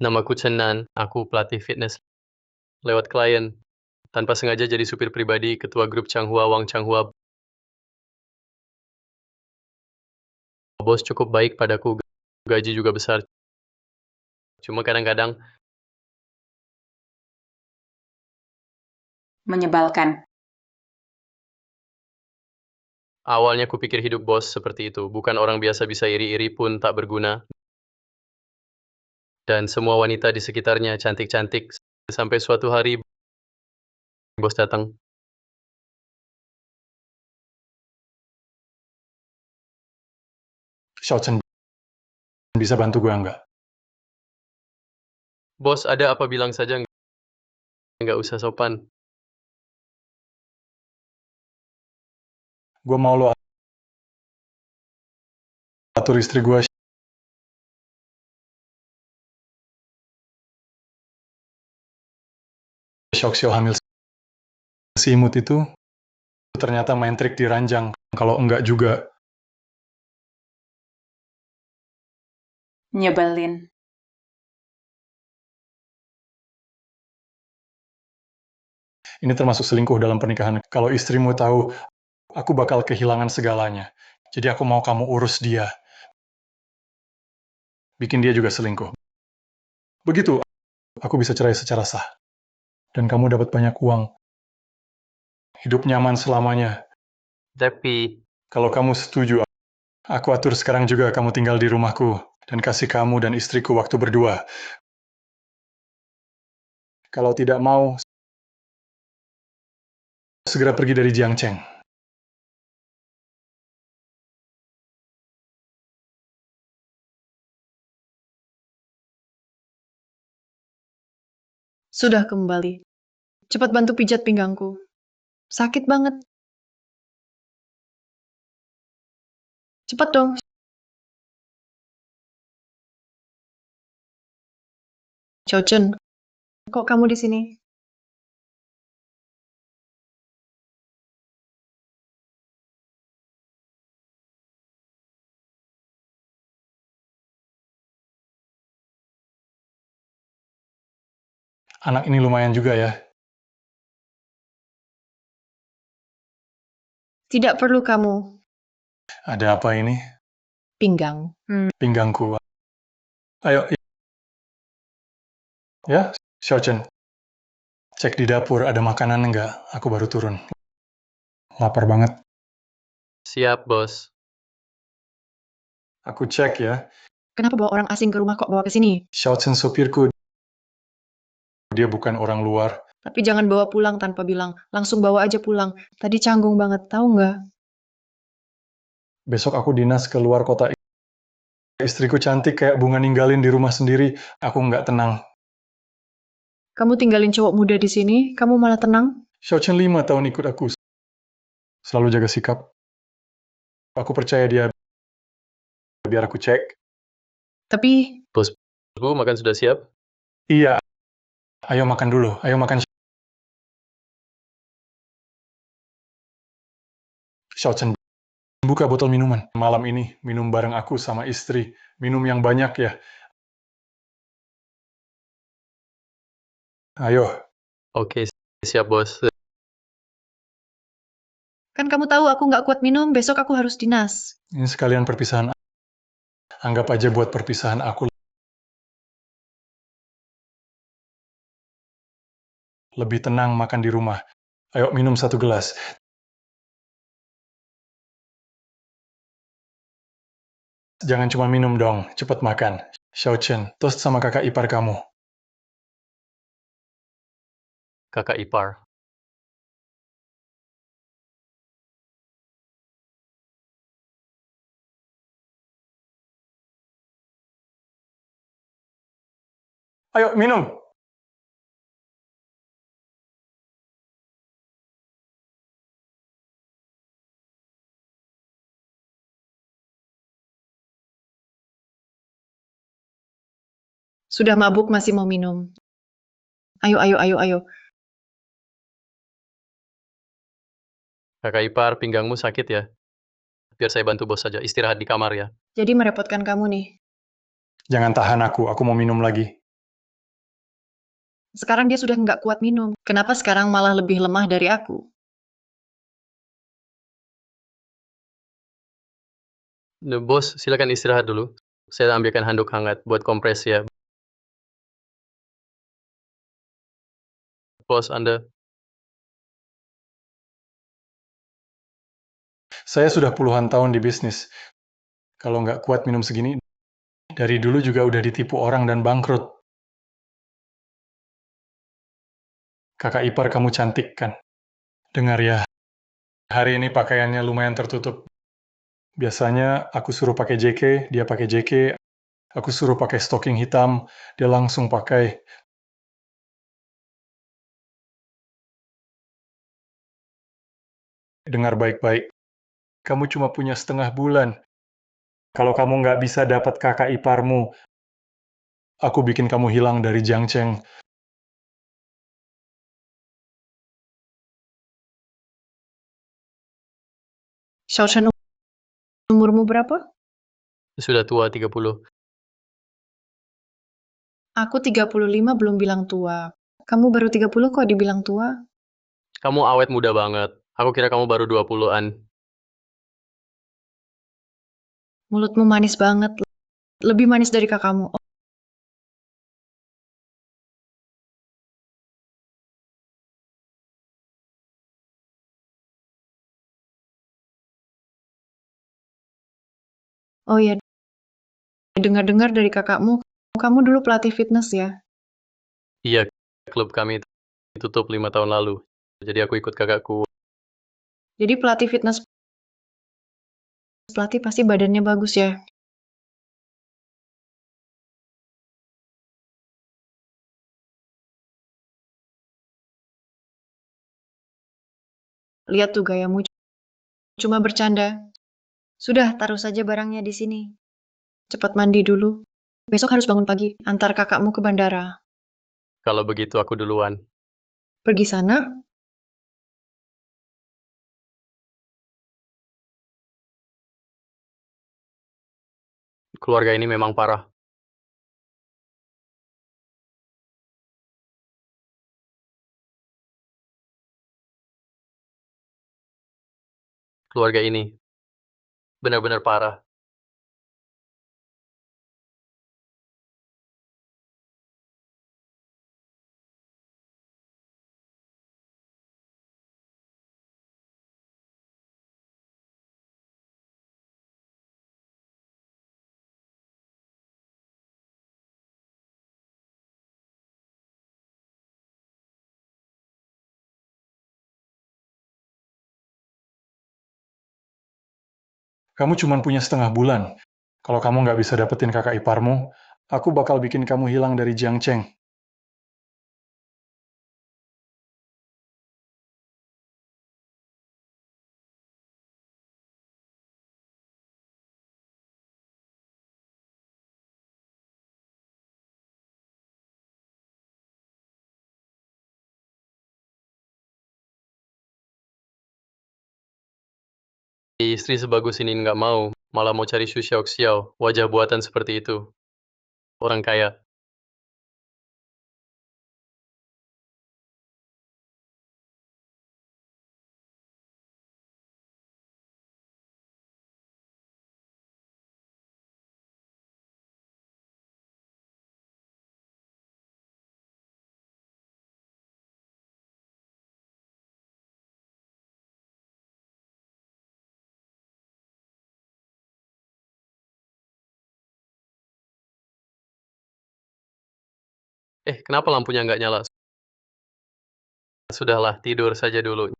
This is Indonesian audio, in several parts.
Namaku Chenan, aku pelatih fitness lewat klien. Tanpa sengaja jadi supir pribadi ketua grup Changhua Wang Changhua. Bos cukup baik padaku, gaji juga besar. Cuma kadang-kadang Menyebalkan. awalnya kupikir hidup bos seperti itu. Bukan orang biasa bisa iri-iri pun tak berguna. Dan semua wanita di sekitarnya cantik-cantik. Sampai suatu hari bos datang. Xiaochen, bisa bantu gue nggak? Bos ada apa bilang saja, nggak usah sopan. Gue mau lo atur istri gue. Xiao hamil si imut itu ternyata main trik di ranjang. Kalau enggak juga. Nyebelin. Ini termasuk selingkuh dalam pernikahan. Kalau istrimu tahu, aku bakal kehilangan segalanya. Jadi aku mau kamu urus dia. Bikin dia juga selingkuh. Begitu, aku bisa cerai secara sah. Dan kamu dapat banyak uang. Hidup nyaman selamanya. Tapi Kalau kamu setuju, aku atur sekarang juga kamu tinggal di rumahku. Dan kasih kamu dan istriku waktu berdua. Kalau tidak mau, segera pergi dari Jiangcheng. Sudah kembali. Cepat bantu pijat pinggangku. Sakit banget. Cepat dong. Xiaochen, kok kamu di sini? Anak ini lumayan juga ya. Tidak perlu kamu. Ada apa ini? Pinggang. Pinggangku. Ayo. Ya, Xiaochen. Cek di dapur, ada makanan nggak? Aku baru turun. Lapar banget. siap bos. Aku cek ya. Kenapa bawa orang asing ke rumah kok bawa ke sini? Xiaochen supirku. Dia bukan orang luar. Tapi jangan bawa pulang tanpa bilang. Langsung bawa aja pulang. Tadi canggung banget, tahu nggak? Besok aku dinas ke luar kota. Istriku cantik kayak bunga ninggalin di rumah sendiri. Aku nggak tenang. Kamu tinggalin cowok muda di sini, kamu malah tenang? Xiaochen 5 tahun ikut aku. Selalu jaga sikap. Aku percaya dia. Biar aku cek. Tapi Bosku makan sudah siap? Iya. Ayo makan dulu. Ayo makan. Xiaochen, buka botol minuman. Malam ini, minum bareng aku sama istri. Minum yang banyak ya. Ayo. Oke, siap bos. kan kamu tahu aku nggak kuat minum, besok aku harus dinas. Ini sekalian perpisahan. Anggap aja buat perpisahan aku. Lebih tenang makan di rumah. Ayo minum 1 gelas. Jangan cuma minum dong, cepat makan. Xiaochen, toast sama kakak ipar kamu. Kakak ipar. Ayo minum. Sudah mabuk masih mau minum. Ayo, ayo, ayo, ayo. Kakak ipar, pinggangmu sakit ya? Biar saya bantu bos saja. Istirahat di kamar ya. Jadi merepotkan kamu nih. Jangan tahan aku mau minum lagi. Sekarang dia sudah nggak kuat minum. Kenapa sekarang malah lebih lemah dari aku? Bos, silakan istirahat dulu. Saya ambilkan handuk hangat buat kompres ya. Bos, Anda. Saya sudah puluhan tahun di bisnis. Kalau nggak kuat minum segini, dari dulu juga udah ditipu orang dan bangkrut. Kakak ipar kamu cantik kan? Dengar ya, hari ini pakaiannya lumayan tertutup. Biasanya aku suruh pakai JK, dia pakai JK. Aku suruh pakai stocking hitam, dia langsung pakai. Dengar baik-baik, kamu cuma punya setengah bulan. Kalau kamu nggak bisa dapat kakak iparmu, aku bikin kamu hilang dari Jiangcheng. Xiaoshen, umurmu berapa? Sudah tua 30. Aku 35 belum bilang tua. Kamu baru 30 kok dibilang tua? Kamu awet muda banget. Aku kira kamu baru 20-an. Mulutmu manis banget. Lebih manis dari kakakmu. Oh ya, dengar-dengar dari kakakmu, kamu dulu pelatih fitness ya? Iya, klub kami tutup 5 tahun lalu. Jadi aku ikut kakakku. Jadi pelatih fitness, pelatih pasti badannya bagus ya? Lihat tuh gayamu, cuma bercanda. Sudah, taruh saja barangnya di sini. Cepat mandi dulu. Besok harus bangun pagi, antar kakakmu ke bandara. Kalau begitu aku duluan. Pergi sana, Keluarga ini memang parah. Keluarga ini benar-benar parah. Kamu cuma punya setengah bulan. Kalau kamu nggak bisa dapetin kakak iparmu, aku bakal bikin kamu hilang dari Jiangcheng. Istri sebagus ini nggak mau, malah mau cari Xu Xiaoxiao, wajah buatan seperti itu. Orang kaya. Kenapa lampunya nggak nyala? Sudahlah, tidur saja dulu.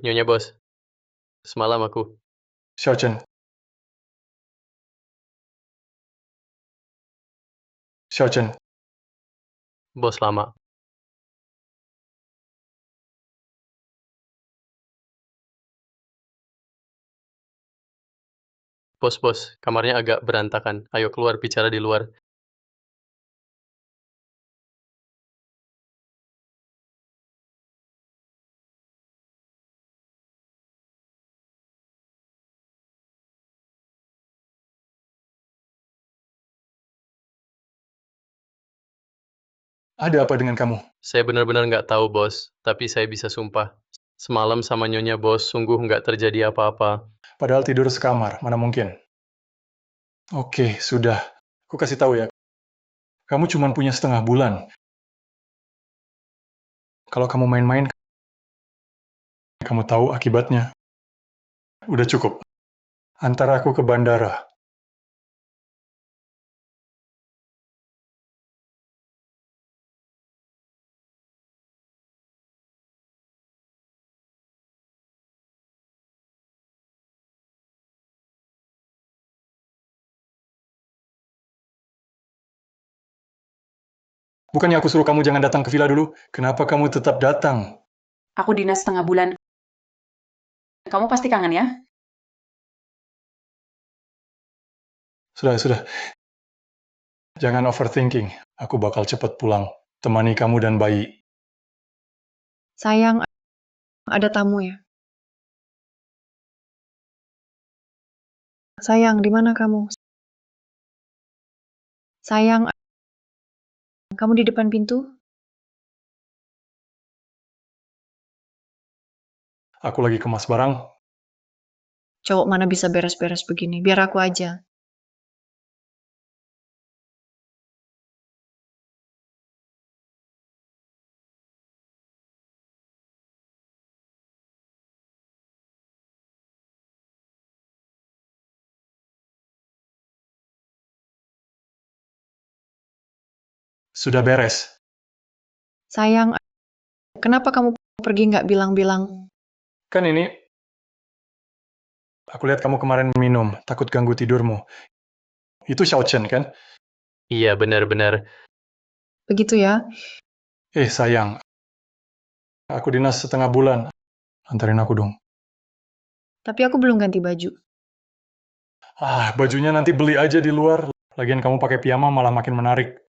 Nyonya bos, semalam aku. Xiaochen, Xiaochen, Bos lama. Bos, kamarnya agak berantakan. Ayo keluar bicara di luar. Ada apa dengan kamu? Saya benar-benar nggak tahu, Bos. Tapi saya bisa sumpah. Semalam sama Nyonya Bos, sungguh nggak terjadi apa-apa. Padahal tidur sekamar, mana mungkin. Oke, sudah. Aku kasih tahu ya. Kamu cuma punya setengah bulan. Kalau kamu main-main, kamu tahu akibatnya. Udah cukup. Antar aku ke bandara. Bukannya aku suruh kamu jangan datang ke villa dulu? Kenapa kamu tetap datang? Aku dinas setengah bulan. Kamu pasti kangen ya? Sudah, sudah. Jangan overthinking. Aku bakal cepat pulang. Temani kamu dan bayi. Sayang, ada tamu ya. Sayang, di mana kamu? Sayang, kamu di depan pintu? Aku lagi kemas barang. Cowok mana bisa beres-beres begini? Biar aku aja. Sudah beres. Sayang, kenapa kamu pergi nggak bilang-bilang? Kan ini, aku lihat kamu kemarin minum. Takut ganggu tidurmu. Itu Xiaochen, kan? Iya, benar-benar. Begitu ya? Sayang. Aku dinas setengah bulan. Antarin aku dong. Tapi aku belum ganti baju. Bajunya nanti beli aja di luar. Lagian kamu pakai piyama malah makin menarik.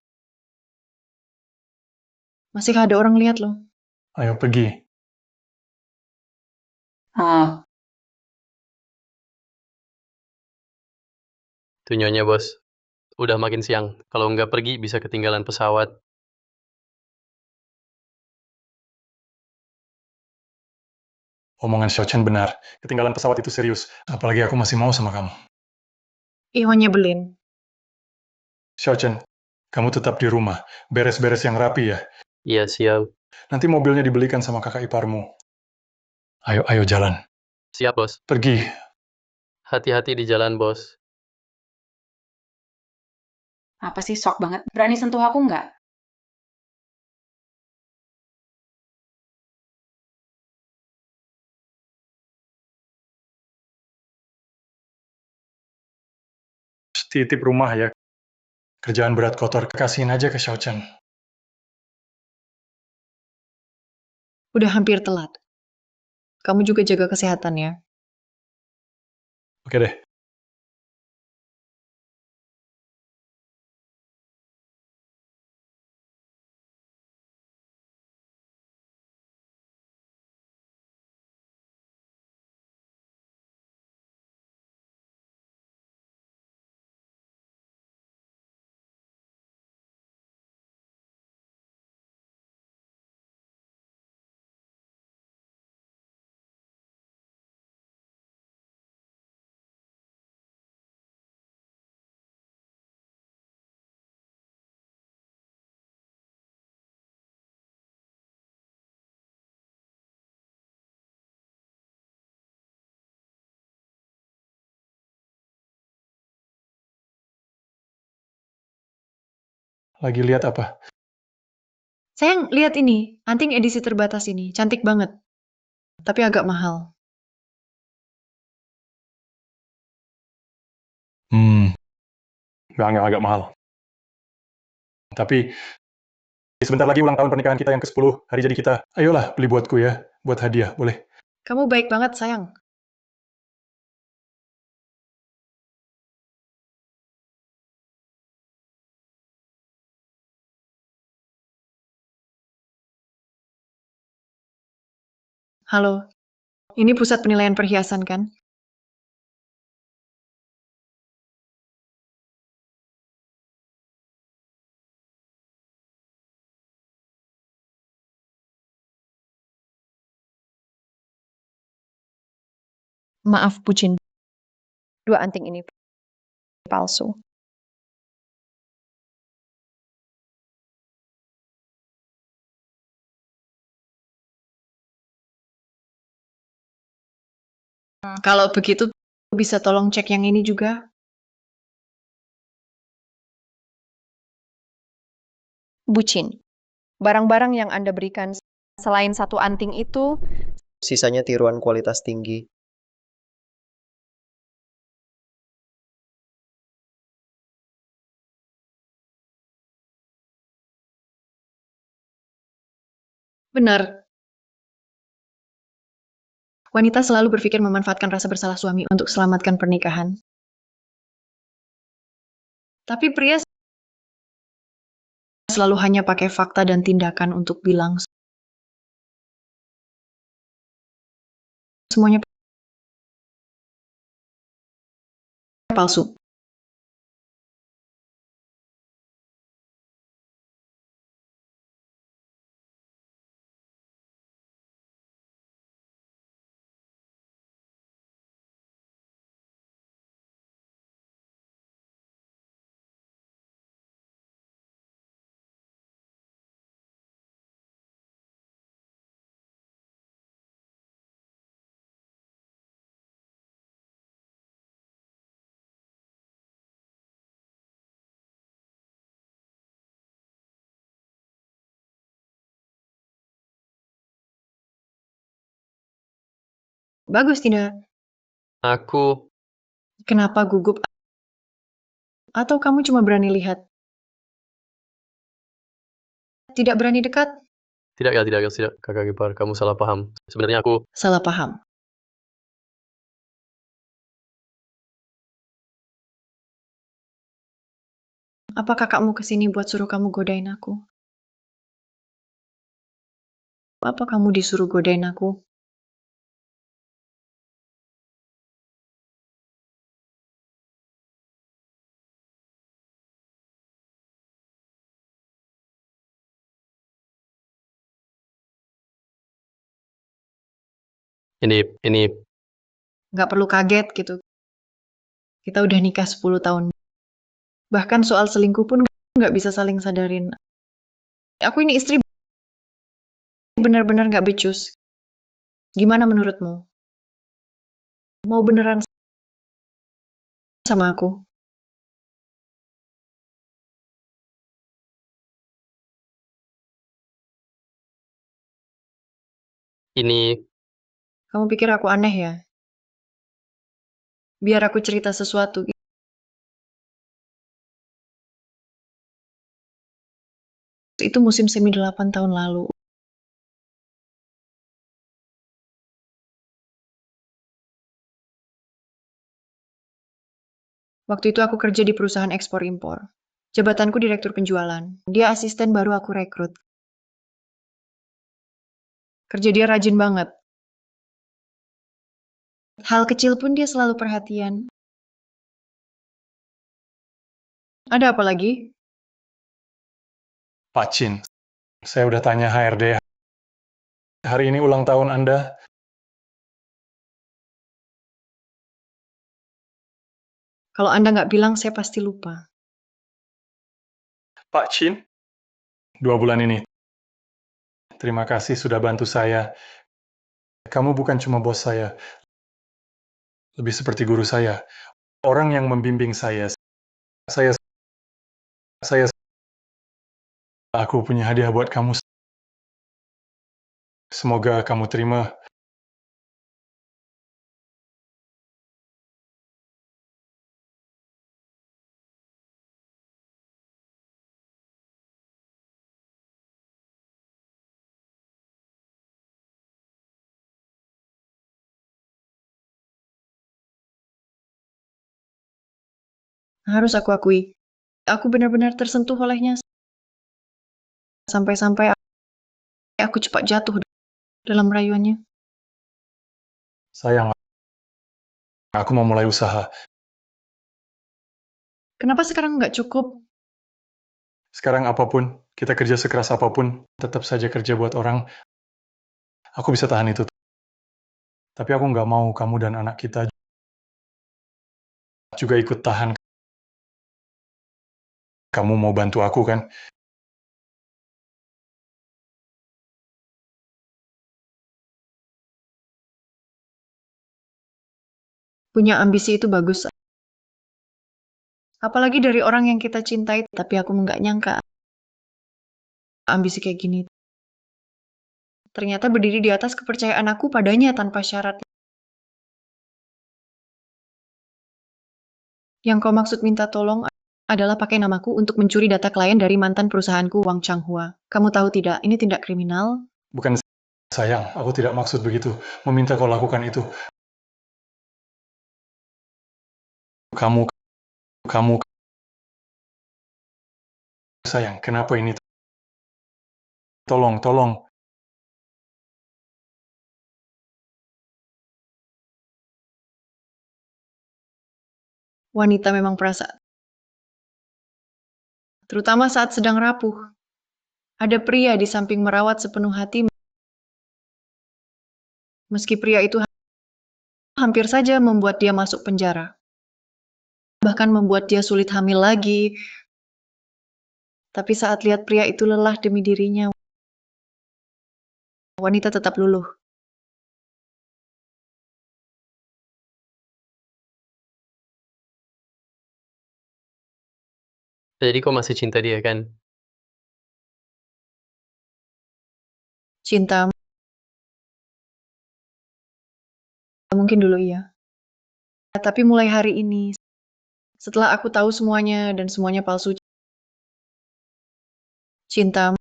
Masih ada orang lihat loh. Ayo pergi. Ah, Tuh Nyonya Bos. Udah makin siang. Kalau nggak pergi, bisa ketinggalan pesawat. Omongan Xiaochen benar. Ketinggalan pesawat itu serius. Apalagi aku masih mau sama kamu. Ih, nyebelin. Xiaochen, kamu tetap di rumah. Beres-beres yang rapi ya. Iya, siap. Nanti mobilnya dibelikan sama kakak iparmu. Ayo, ayo jalan. Siap, Bos. Pergi. Hati-hati di jalan, Bos. apa sih sok banget? Berani sentuh aku nggak? Titip rumah ya. Kerjaan berat kotor. Kasihin aja ke Xiaochen. Udah hampir telat. Kamu juga jaga kesehatan ya. Oke deh. Lagi lihat apa? Sayang, lihat ini. Anting edisi terbatas ini. Cantik banget. Tapi agak mahal. Nggak agak mahal. Tapi sebentar lagi ulang tahun pernikahan kita yang ke-10, hari jadi kita. Ayolah, beli buatku ya. Buat hadiah, boleh? Kamu baik banget, sayang. Halo, ini pusat penilaian perhiasan kan? Maaf, bucin. 2 anting ini palsu. Kalau begitu, bisa tolong cek yang ini juga? Bucin. Barang-barang yang Anda berikan selain 1 anting itu, Sisanya tiruan kualitas tinggi. benar. Wanita selalu berpikir memanfaatkan rasa bersalah suami untuk selamatkan pernikahan. Tapi pria selalu hanya pakai fakta dan tindakan untuk bilang semuanya palsu. Bagus tidak? Aku Kenapa gugup? Atau kamu cuma berani lihat? Tidak berani dekat? tidak, Kakak ipar, kamu salah paham. Sebenarnya aku Salah paham. Apa kakakmu kesini buat suruh kamu godain aku? Apa kamu disuruh godain aku? ini Nggak perlu kaget gitu. Kita udah nikah 10 tahun. Bahkan soal selingkuh pun nggak bisa saling sadarin. Aku ini istri benar-benar nggak becus. Gimana menurutmu? Mau beneran sama aku? ini Kamu pikir aku aneh ya? Biar aku cerita sesuatu. Itu musim semi 8 tahun lalu. Waktu itu aku kerja di perusahaan ekspor-impor. Jabatanku direktur penjualan. Dia asisten baru aku rekrut. Kerja dia rajin banget. Hal kecil pun dia selalu perhatian. Ada apa lagi? Pak Chin, saya udah tanya HRD. Hari ini ulang tahun Anda. Kalau Anda nggak bilang, saya pasti lupa. Pak Chin, 2 bulan ini. Terima kasih sudah bantu saya. Kamu bukan cuma bos saya, lebih seperti guru saya. Orang yang membimbing saya. Saya, aku punya hadiah buat kamu. Semoga kamu terima. Harus aku akui. Aku benar-benar tersentuh olehnya. Sampai-sampai aku cepat jatuh dalam rayuannya. Sayang, aku mau mulai usaha. Kenapa sekarang nggak cukup? Sekarang apapun, kita kerja sekeras apapun, tetap saja kerja buat orang. Aku bisa tahan itu. Tapi aku nggak mau kamu dan anak kita juga ikut tahan. Kamu mau bantu aku kan? Punya ambisi itu bagus. Apalagi dari orang yang kita cintai, tapi aku nggak nyangka ambisi kayak gini. Ternyata berdiri di atas kepercayaan aku padanya tanpa syarat. Yang kau maksud minta tolong adalah pakai namaku untuk mencuri data klien dari mantan perusahaanku Wang Changhua. Kamu tahu tidak, ini tindak kriminal. Bukan sayang, aku tidak maksud begitu. Meminta kau lakukan itu. Kamu, sayang, kenapa ini? Tolong. Wanita memang perasa. Terutama saat sedang rapuh. Ada pria di samping merawat sepenuh hati. Meski pria itu hampir saja membuat dia masuk penjara. Bahkan membuat dia sulit hamil lagi. Tapi saat lihat pria itu lelah demi dirinya, wanita tetap luluh. Jadi kau masih cinta dia kan? Cinta, mungkin dulu iya. Tapi mulai hari ini, setelah aku tahu semuanya dan semuanya palsu, cinta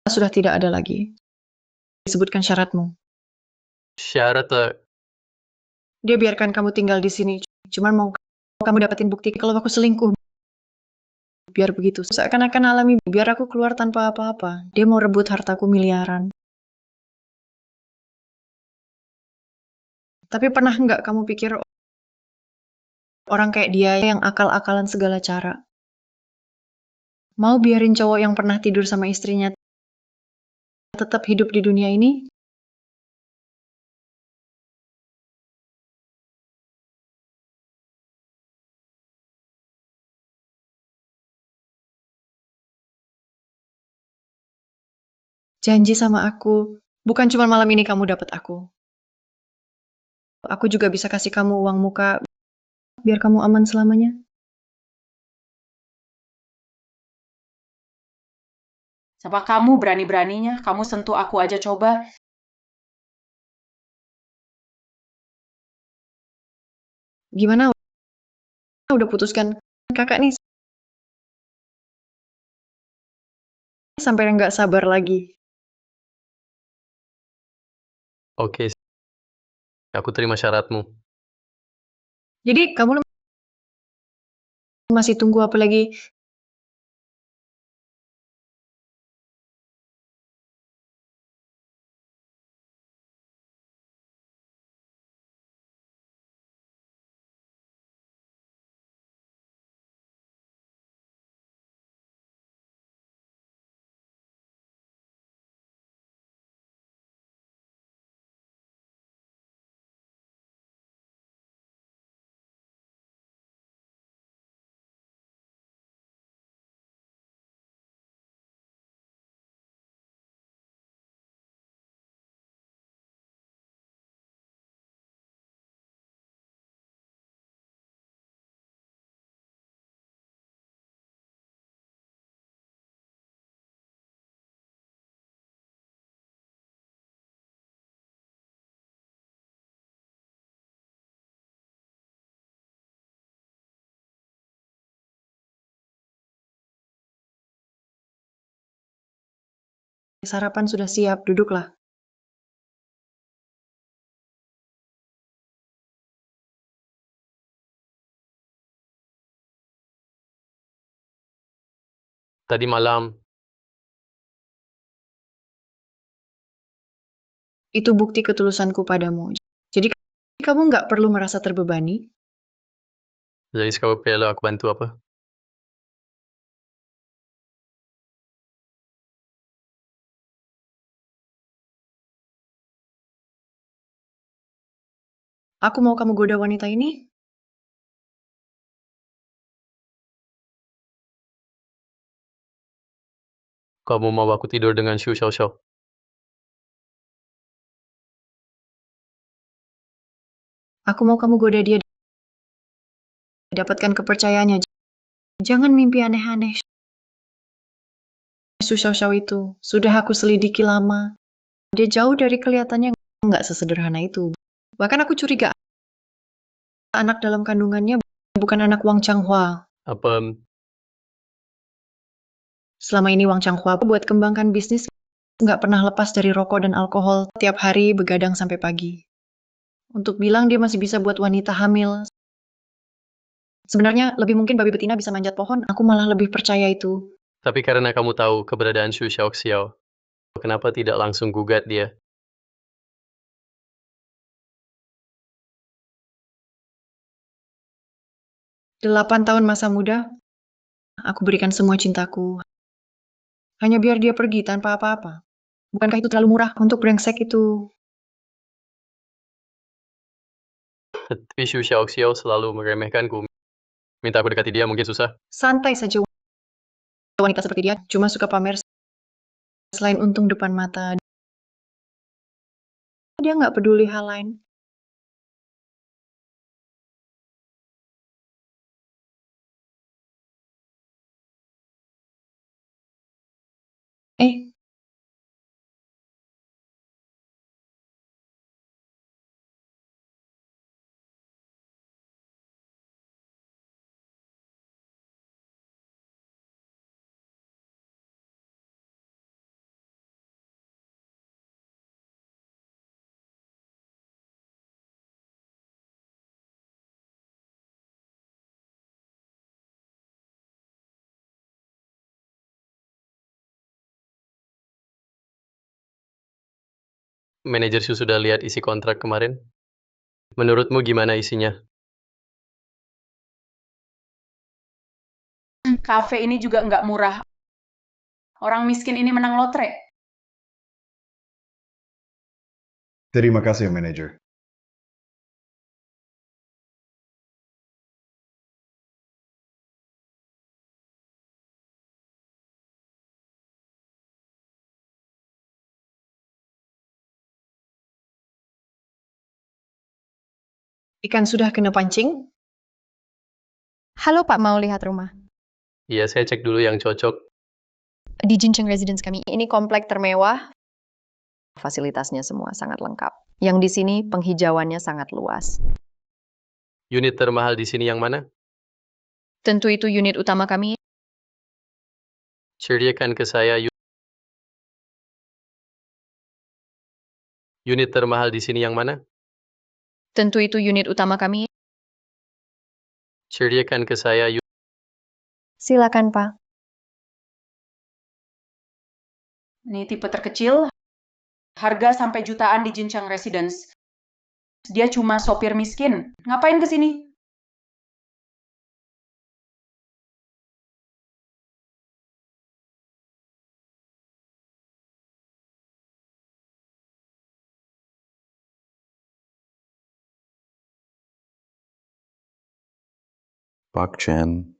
sudah tidak ada lagi. Disebutkan syaratmu. Syarat Dia biarkan kamu tinggal di sini, cuman mau kamu dapetin bukti kalau aku selingkuh. Biar begitu, seakan-akan alami, biar aku keluar tanpa apa-apa. Dia mau rebut hartaku miliaran. Tapi pernah nggak kamu pikir orang kayak dia yang akal-akalan segala cara? Mau biarin cowok yang pernah tidur sama istrinya tetap hidup di dunia ini? Janji sama aku, bukan cuma malam ini kamu dapat aku. Aku juga bisa kasih kamu uang muka biar kamu aman selamanya. Siapa kamu berani-beraninya? Kamu sentuh aku aja coba. Gimana? Udah putuskan kakak nih sampai nggak sabar lagi. oke, aku terima syaratmu. Jadi kamu masih tunggu apa lagi? Sarapan sudah siap, duduklah. Tadi malam, Itu bukti ketulusanku padamu. Jadi kamu nggak perlu merasa terbebani. jadi kau perlu aku bantu apa? Aku mau kamu goda wanita ini. Kamu mau aku tidur dengan Xu Xiaoxiao? Aku mau kamu goda dia. Dapatkan kepercayaannya. Jangan mimpi aneh-aneh. Su Xiaoxiao itu sudah aku selidiki lama. Dia jauh dari kelihatannya nggak sesederhana itu. Bahkan aku curiga anak dalam kandungannya bukan anak Wang Changhua. Apa Selama ini Wang Changhua buat kembangkan bisnis nggak pernah lepas dari rokok dan alkohol. Tiap hari begadang sampai pagi. Untuk bilang dia masih bisa buat wanita hamil. Sebenarnya lebih mungkin babi betina bisa manjat pohon. Aku malah lebih percaya itu. Tapi karena kamu tahu keberadaan Xu Xiaoxiao, kenapa tidak langsung gugat dia? Delapan tahun masa muda, aku berikan semua cintaku. Hanya biar dia pergi tanpa apa-apa. Bukankah itu terlalu murah untuk brengsek itu? Tapi Xu Xiaoxiao selalu meremehkanku. Minta aku dekati dia mungkin susah. Santai saja wanita seperti dia, cuma suka pamer selain untung depan mata. Dia nggak peduli hal lain. Eh, Manajer Xu sudah lihat isi kontrak kemarin. Menurutmu gimana isinya? Kafe ini juga nggak murah. Orang miskin ini menang lotre. Terima kasih, manajer. ikan sudah kena pancing? Halo Pak, mau lihat rumah? Iya, saya cek dulu yang cocok. Di Jincheng Residence kami, ini komplek termewah. Fasilitasnya semua sangat lengkap. Yang di sini penghijauannya sangat luas. Unit termahal di sini yang mana? Tentu itu unit utama kami. Ceritakan ke saya unit termahal di sini yang mana? Tentu itu unit utama kami. Ceritakan ke saya Silakan Pak. Ini tipe terkecil, harga sampai jutaan di Jincheng Residence. Dia cuma sopir miskin. Ngapain ke sini? Pak Chen.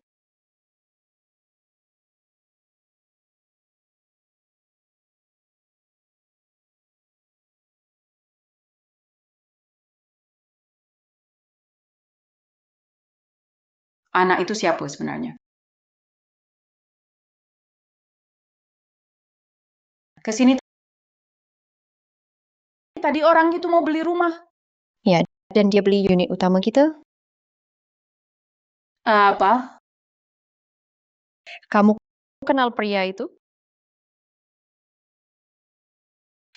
Anak itu siapa sebenarnya? Kesini tadi orang itu mau beli rumah. Ya, dan dia beli unit utama kita. Apa? Kamu kenal pria itu?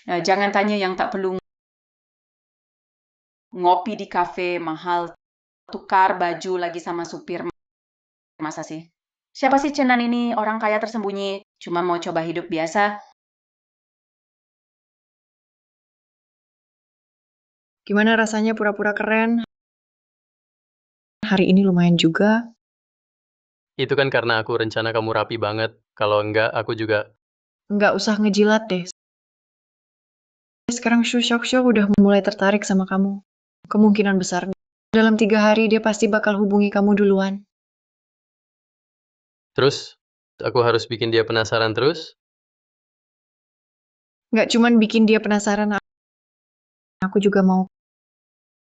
Nah, jangan tanya yang tak perlu. Ngopi di kafe mahal, tukar baju lagi sama supir. Masa sih? Siapa sih Cenan ini? Orang kaya tersembunyi, cuma mau coba hidup biasa. Gimana rasanya pura-pura keren? Hari ini lumayan juga. itu kan karena aku rencana kamu rapi banget. Kalau enggak, aku juga. Nggak usah ngejilat deh. Sekarang Shu Xiaoxiao udah mulai tertarik sama kamu. Kemungkinan besar dalam 3 hari dia pasti bakal hubungi kamu duluan. Terus, aku harus bikin dia penasaran terus? Nggak cuman bikin dia penasaran, aku juga mau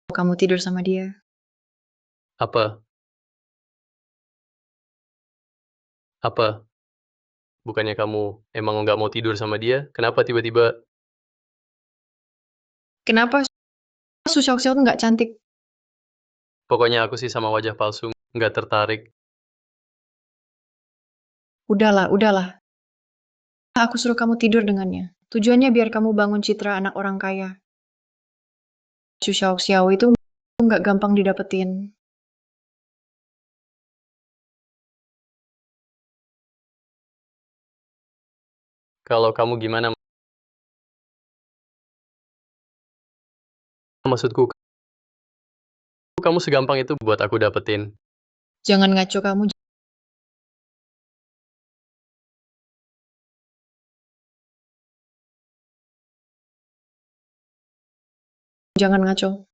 kamu tidur sama dia. Apa? Apa? Bukannya kamu emang nggak mau tidur sama dia? Kenapa tiba-tiba? Kenapa Su Xiaoxiao tuh nggak cantik? Pokoknya aku sih sama wajah palsu, nggak tertarik. Udahlah, udahlah. Aku suruh kamu tidur dengannya. Tujuannya biar kamu bangun citra anak orang kaya. Su Xiaoxiao itu nggak gampang didapetin. Kalau kamu gimana? Maksudku, kamu segampang itu buat aku dapetin. Jangan ngaco kamu. Jangan ngaco.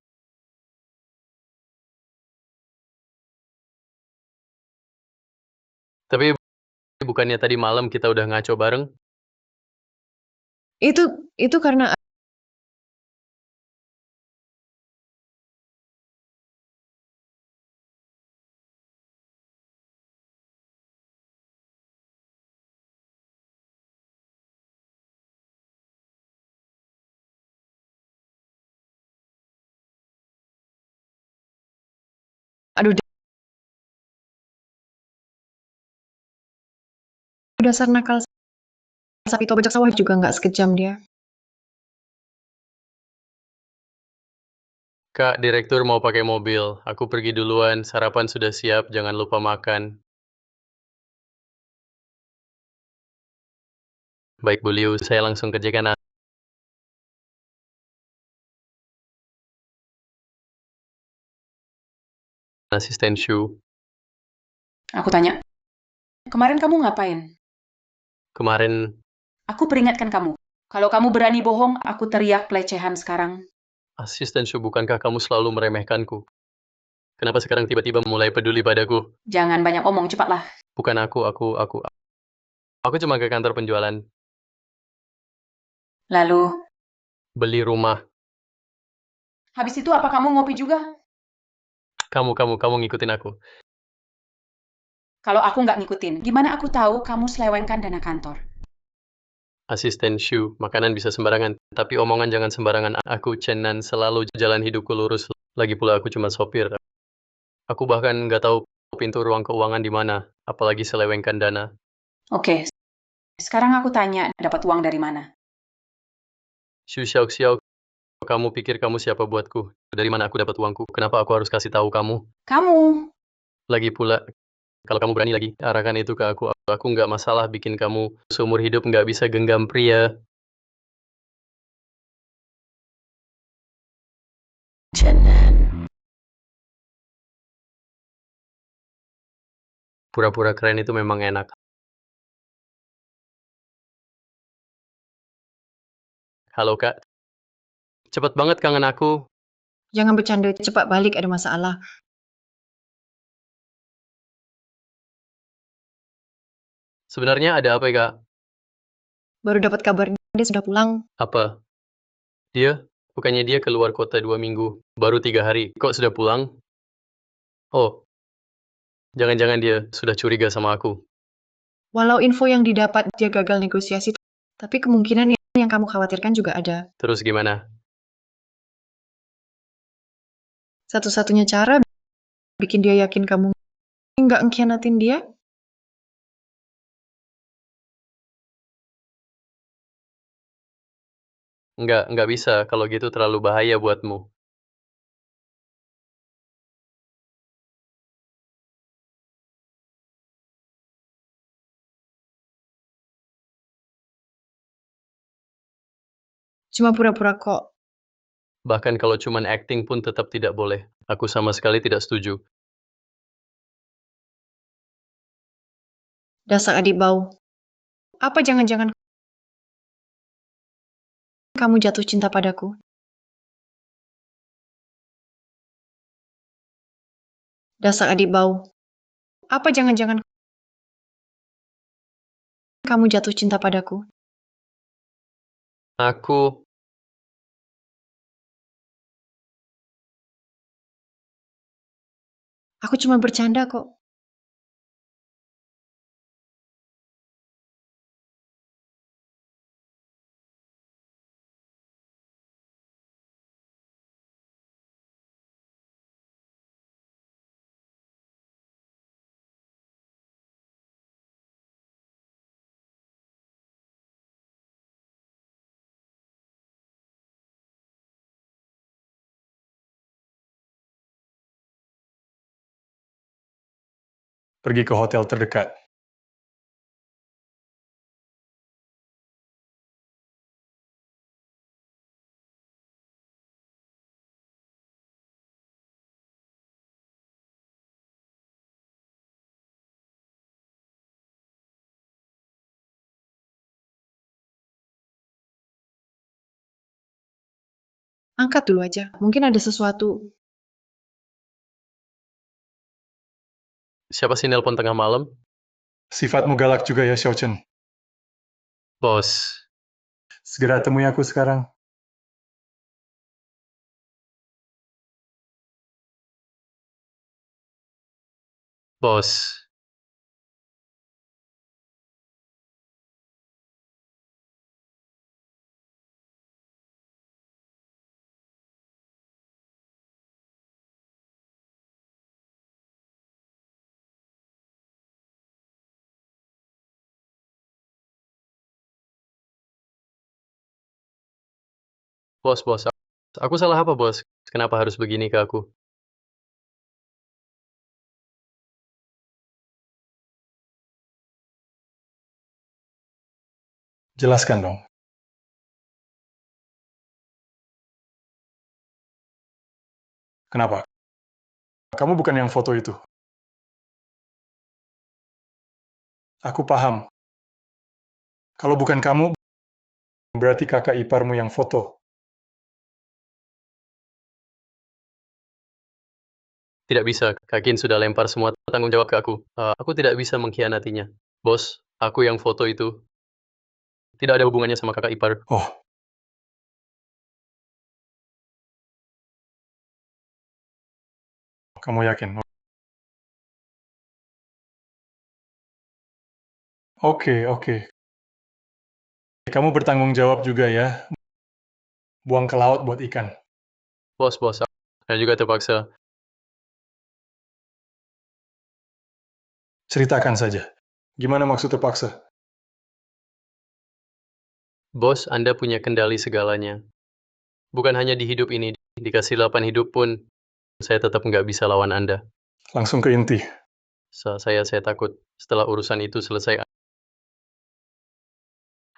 Tapi bukannya tadi malam kita udah ngaco bareng? Itu karena aduh dasar nakal sapi tua bajak sawah juga nggak sekejam dia. Kak, direktur mau pakai mobil. Aku pergi duluan, sarapan sudah siap, jangan lupa makan. Baik, Bu Liu, saya langsung kerjakan asisten Shu. Aku tanya, kemarin kamu ngapain? Kemarin, Aku peringatkan kamu. Kalau kamu berani bohong, aku teriak pelecehan sekarang. asisten Shu, bukankah kamu selalu meremehkanku? Kenapa sekarang tiba-tiba mulai peduli padaku? Jangan banyak omong, cepatlah. Bukan aku cuma ke kantor penjualan, Lalu, beli rumah. habis itu apa kamu ngopi juga? Kamu ngikutin aku. Kalau aku nggak ngikutin, gimana aku tahu kamu selewengkan dana kantor? Asisten Shu, makanan bisa sembarangan, tapi omongan jangan sembarangan. Aku Chen Nan selalu jalan hidupku lurus. Lagi pula aku cuma sopir. Aku bahkan nggak tahu pintu ruang keuangan di mana, apalagi selewengkan dana. Oke, sekarang aku tanya, dapat uang dari mana? Shu Xiaoxiao, kamu pikir kamu siapa buatku? Dari mana aku dapat uangku? Kenapa aku harus kasih tahu kamu? Kamu. Lagi pula, kalau kamu berani lagi arahkan itu ke aku nggak masalah bikin kamu seumur hidup nggak bisa genggam pria. Pura-pura keren itu memang enak. Halo Kak, cepet banget kangen aku. Jangan bercanda, cepat balik ada masalah. Sebenarnya ada apa ya Kak? Baru dapat kabar dia sudah pulang. Apa? Dia? Bukannya dia keluar kota 2 minggu, baru 3 hari. Kok sudah pulang? Oh, jangan-jangan dia sudah curiga sama aku. Walau info yang didapat dia gagal negosiasi, tapi kemungkinan yang kamu khawatirkan juga ada. Terus gimana? Satu-satunya cara bikin dia yakin kamu nggak ngkhianatin dia, Nggak bisa, kalau gitu terlalu bahaya buatmu. cuma pura-pura kok. Bahkan kalau cuman acting pun tetap tidak boleh. Aku sama sekali tidak setuju. Dasar adik bau. Apa jangan-jangan kamu jatuh cinta padaku? Dasar adik bau. Apa jangan-jangan kamu jatuh cinta padaku? Aku Aku cuma bercanda kok. Pergi ke hotel terdekat. Angkat dulu aja. Mungkin ada sesuatu. siapa sih nelpon tengah malam? Sifatmu galak juga ya, Xiaochen. Bos. Segera temui aku sekarang. Bos. Bos. Aku salah apa, bos? Kenapa harus begini ke aku? Jelaskan dong. Kenapa? Kamu bukan yang foto itu. Aku paham. Kalau bukan kamu, berarti kakak iparmu yang foto. Tidak bisa, Kak Kin sudah lempar semua tanggung jawab ke aku. Aku tidak bisa mengkhianatinya. Bos, aku yang foto itu tidak ada hubungannya sama kakak ipar. Oh, kamu yakin? Oke. Kamu bertanggung jawab juga ya. Buang ke laut buat ikan. Bos, saya juga terpaksa. Ceritakan saja. Gimana maksud terpaksa? Bos, Anda punya kendali segalanya. Bukan hanya di hidup ini, dikasih 8 hidup pun, saya tetap nggak bisa lawan Anda. Langsung ke inti. Saya takut setelah urusan itu selesai,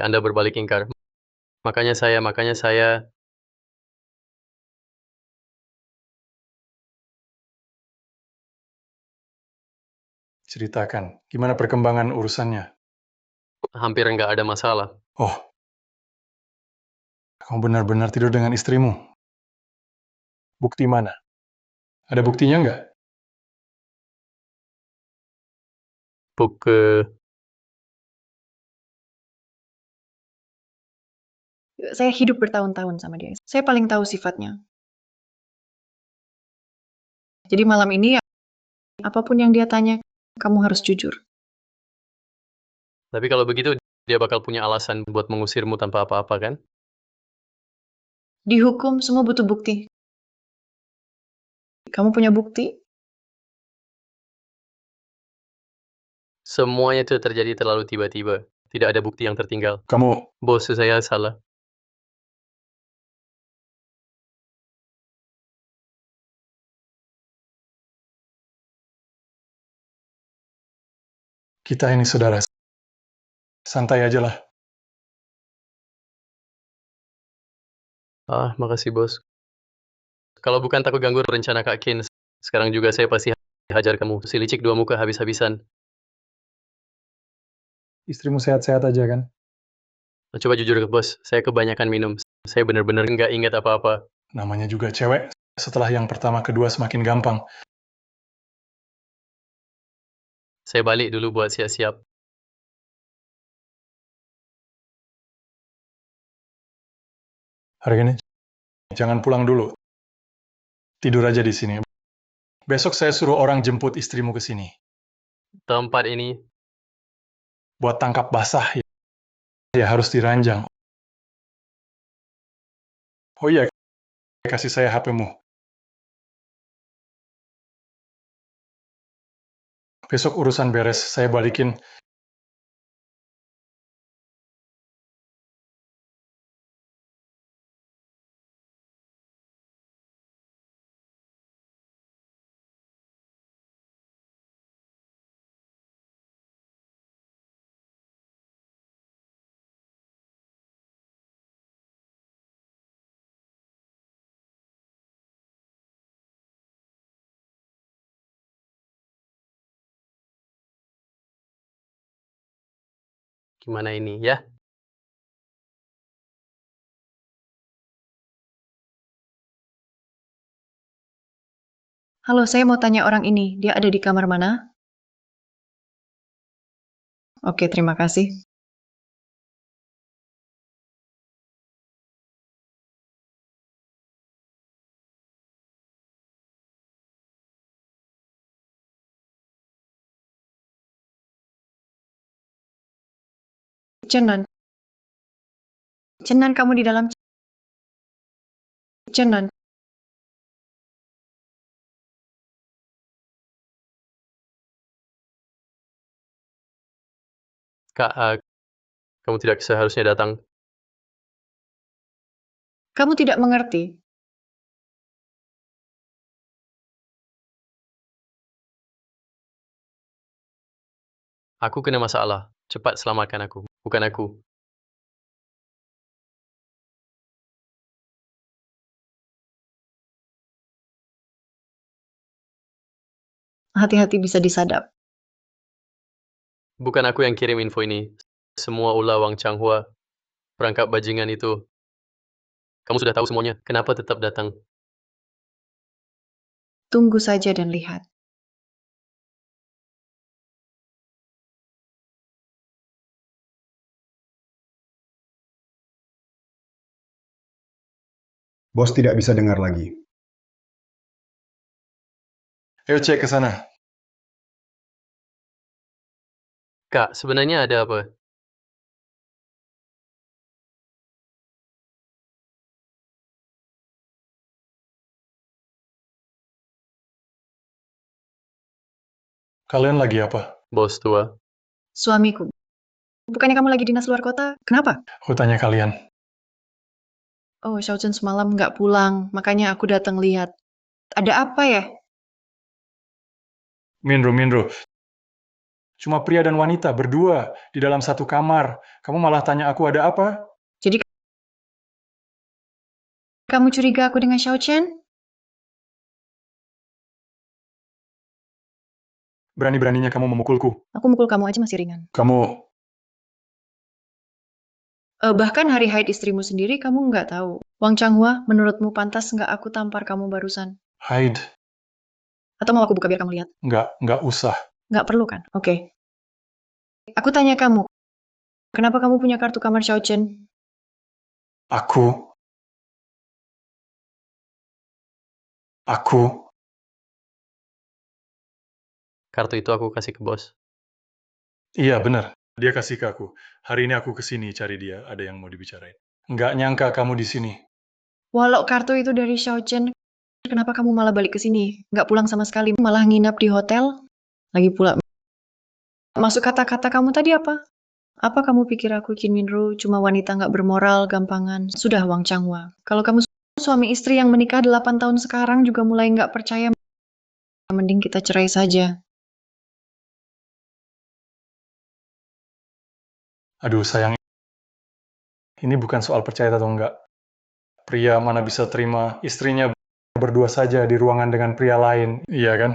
Anda berbalik ingkar. Makanya saya Ceritakan. Gimana perkembangan urusannya? hampir nggak ada masalah. Oh, kamu benar-benar tidur dengan istrimu. Bukti mana? Ada buktinya nggak? Saya hidup bertahun-tahun sama dia. Saya paling tahu sifatnya. Jadi malam ini, apapun yang dia tanya, kamu harus jujur. Tapi kalau begitu, dia bakal punya alasan buat mengusirmu tanpa apa-apa, kan? Dihukum, semua butuh bukti. Kamu punya bukti? Semuanya itu terjadi terlalu tiba-tiba. Tidak ada bukti yang tertinggal. Kamu, Bos, saya salah. kita ini saudara. Santai aja lah. Makasih, bos. Kalau bukan takut ganggu rencana Kak Kin, sekarang juga saya pasti hajar kamu. Si licik dua muka habis-habisan. Istrimu sehat-sehat aja kan? Coba jujur ke bos, saya kebanyakan minum. Saya benar-benar nggak ingat apa-apa. Namanya juga cewek. Setelah yang pertama kedua semakin gampang. Saya balik dulu buat siap-siap. Hari ini jangan pulang dulu. Tidur aja di sini. Besok saya suruh orang jemput istrimu ke sini. Tempat ini, Buat tangkap basah ya harus diranjang. Oh iya, kasih saya HP-mu. Besok urusan beres, saya balikin. gimana ini ya? Halo, saya mau tanya orang ini. Dia ada di kamar mana? Oke, terima kasih. Cenan. Cenan, kamu di dalam. Cenan. Kak, kamu tidak seharusnya datang. Kamu tidak mengerti. Aku kena masalah. Cepat selamatkan aku, bukan aku. Hati-hati bisa disadap. Bukan aku yang kirim info ini. Semua ulah Wang Changhua, perangkap bajingan itu. Kamu sudah tahu semuanya. Kenapa tetap datang? Tunggu saja dan lihat. Bos tidak bisa dengar lagi. Ayo cek ke sana. Kak, sebenarnya ada apa? Kalian lagi apa? Bos tua. Suamiku. Bukannya kamu lagi dinas luar kota? Kenapa? Aku tanya kalian. Oh, Xiaochen semalam nggak pulang. Makanya aku datang lihat. Ada apa ya? Mindro. Cuma pria dan wanita berdua di dalam satu kamar. Kamu malah tanya aku ada apa? Jadi kamu curiga aku dengan Xiaochen? Berani-beraninya kamu memukulku. Aku mukul kamu aja masih ringan. Kamu, Bahkan hari haid istrimu sendiri kamu nggak tahu. Wang Changhua, menurutmu pantas nggak aku tampar kamu barusan? Haid, Atau mau aku buka biar kamu lihat? nggak usah. Nggak perlu kan? Oke. Aku tanya kamu, kenapa kamu punya kartu kamar Xiaochen? Aku, Kartu itu aku kasih ke bos. iya benar. Dia kasih ke aku. Hari ini aku kesini cari dia. Ada yang mau dibicarain. Nggak nyangka kamu di sini. Walau kartu itu dari Xiaochen, kenapa kamu malah balik ke sini? Nggak pulang sama sekali, malah nginap di hotel? Lagi pula, masuk kata-kata kamu tadi apa? Apa kamu pikir aku Qin Minru cuma wanita nggak bermoral, gampangan? Sudah Wang Changhua. Kalau kamu suami istri yang menikah 8 tahun sekarang juga mulai nggak percaya, mending kita cerai saja. Aduh sayang, ini bukan soal percaya atau enggak. Pria mana bisa terima istrinya berdua saja di ruangan dengan pria lain, iya kan?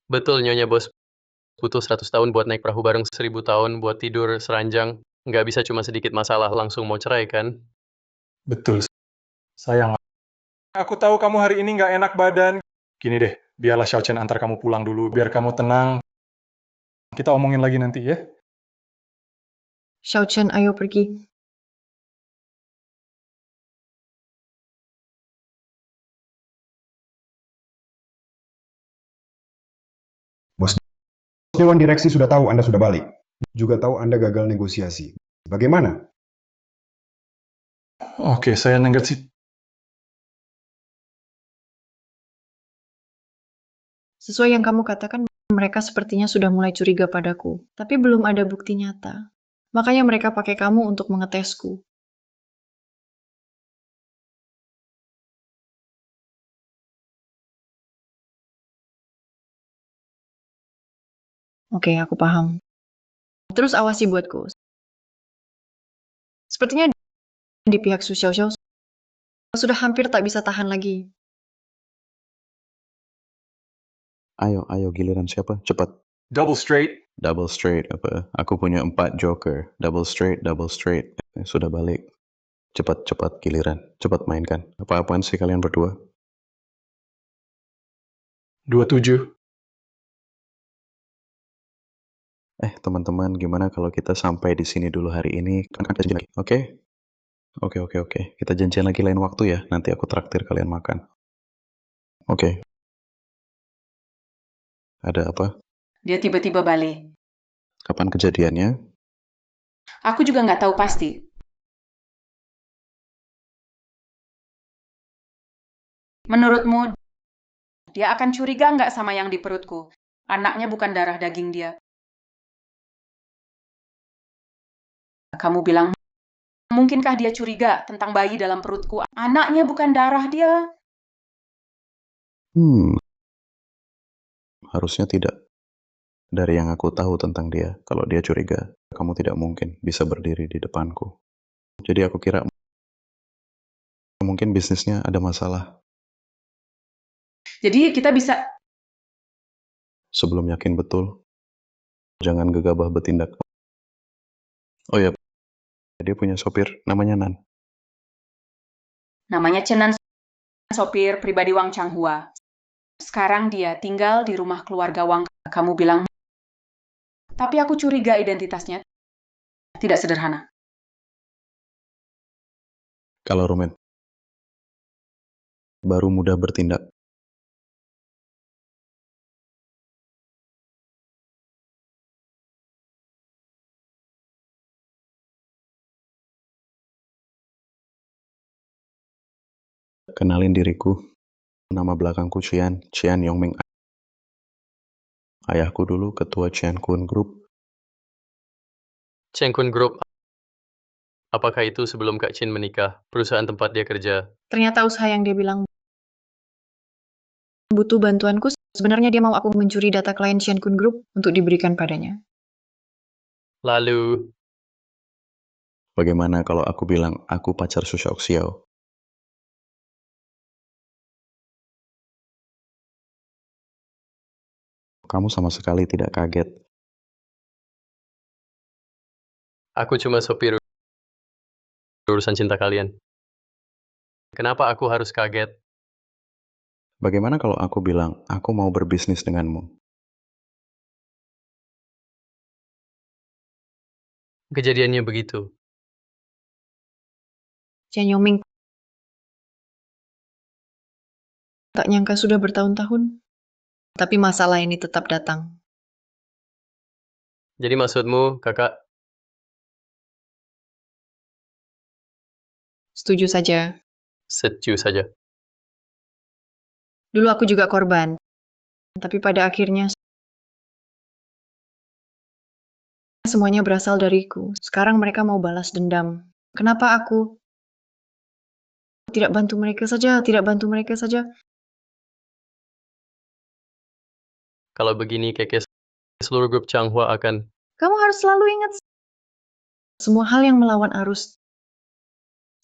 Betul, Nyonya Bos. Butuh 100 tahun buat naik perahu bareng 1000 tahun buat tidur seranjang. Nggak bisa cuma sedikit masalah langsung mau cerai, kan? Betul, sayang. Aku tahu kamu hari ini nggak enak badan. Gini deh, Biarlah Xiao Chen antar kamu pulang dulu, biar kamu tenang. Kita omongin lagi nanti ya. Xiao Chen, ayo pergi. Bos Dewan Direksi sudah tahu Anda sudah balik. Juga tahu Anda gagal negosiasi. Bagaimana? Oke, saya nengget sih. Sesuai yang kamu katakan, mereka sepertinya sudah mulai curiga padaku. Tapi belum ada bukti nyata. Makanya mereka pakai kamu untuk mengetesku. Oke, aku paham. Terus awasi buatku. Sepertinya di pihak Su Xiaoxiao sudah hampir tak bisa tahan lagi. Ayo, giliran siapa? Cepat. Double straight. Double straight apa? Aku punya 4 joker. Double straight, double straight. Sudah balik. Cepat giliran. Cepat mainkan. Apa-apaan sih kalian berdua? 27. Teman-teman, gimana kalau kita sampai di sini dulu hari ini? Kan kita janjian lagi, oke? Oke. Kita janjian lagi lain waktu ya. Nanti aku traktir kalian makan. Oke. Ada apa? Dia tiba-tiba balik. Kapan kejadiannya? Aku juga nggak tahu pasti. Menurutmu, dia akan curiga nggak sama yang di perutku? Anaknya bukan darah daging dia. Kamu bilang, mungkinkah dia curiga tentang bayi dalam perutku? Anaknya bukan darah dia. Harusnya tidak. Dari yang aku tahu tentang dia, kalau dia curiga, kamu tidak mungkin bisa berdiri di depanku. Jadi aku kira mungkin bisnisnya ada masalah. Jadi kita bisa... Sebelum yakin betul, jangan gegabah bertindak. Oh ya, dia punya sopir, namanya Nan. Namanya Chenan, sopir pribadi Wang Changhua. Sekarang dia tinggal di rumah keluarga Wang. Kamu bilang, tapi aku curiga identitasnya tidak sederhana. Kalau Rumen baru mudah bertindak. Kenalin diriku, nama belakangku Cian Yongming. Ayahku dulu ketua Cian Kun Group. Cheng Kun Group, apakah itu sebelum Kak Chin menikah, perusahaan tempat dia kerja? Ternyata usaha yang dia bilang butuh bantuanku, sebenarnya dia mau aku mencuri data klien Xiankun Group untuk diberikan padanya. Lalu, Bagaimana kalau aku bilang aku pacar Su Xiao? Kamu sama sekali tidak kaget. aku cuma sopir urusan cinta kalian. Kenapa aku harus kaget? Bagaimana kalau aku bilang aku mau berbisnis denganmu? Kejadiannya begitu. Chen Yongming tak nyangka sudah bertahun-tahun. Tapi masalah ini tetap datang. Jadi maksudmu, kakak, Setuju saja. setuju saja. Dulu aku juga korban. Tapi pada akhirnya semuanya berasal dariku. Sekarang mereka mau balas dendam. Kenapa aku tidak bantu mereka saja? Kalau begini, Keke, seluruh grup Changhua akan... Kamu harus selalu ingat, semua hal yang melawan arus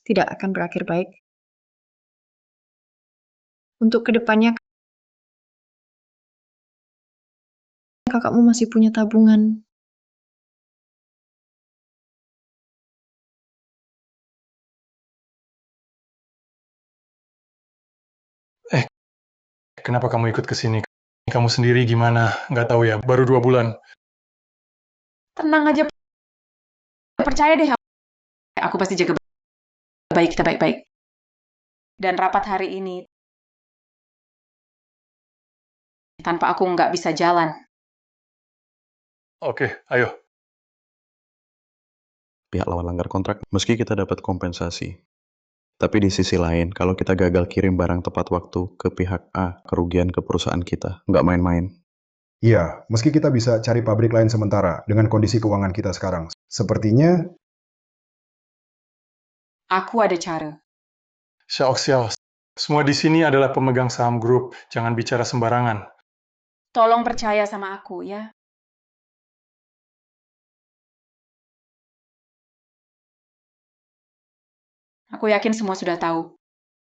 tidak akan berakhir baik. Untuk kedepannya, kakakmu masih punya tabungan. Kenapa kamu ikut ke sini? Kamu sendiri gimana? Nggak tahu ya, baru 2 bulan. Tenang aja, percaya deh. Aku pasti jaga baik kita baik-baik. Dan rapat hari ini, tanpa aku nggak bisa jalan. Oke, ayo. Pihak lawan langgar kontrak, meski kita dapat kompensasi. Tapi di sisi lain, kalau kita gagal kirim barang tepat waktu ke pihak A, kerugian ke perusahaan kita, nggak main-main. Iya, meski kita bisa cari pabrik lain sementara dengan kondisi keuangan kita sekarang. Sepertinya Aku ada cara. Xiao. Semua di sini adalah pemegang saham grup. Jangan bicara sembarangan. Tolong percaya sama aku ya. Aku yakin semua sudah tahu.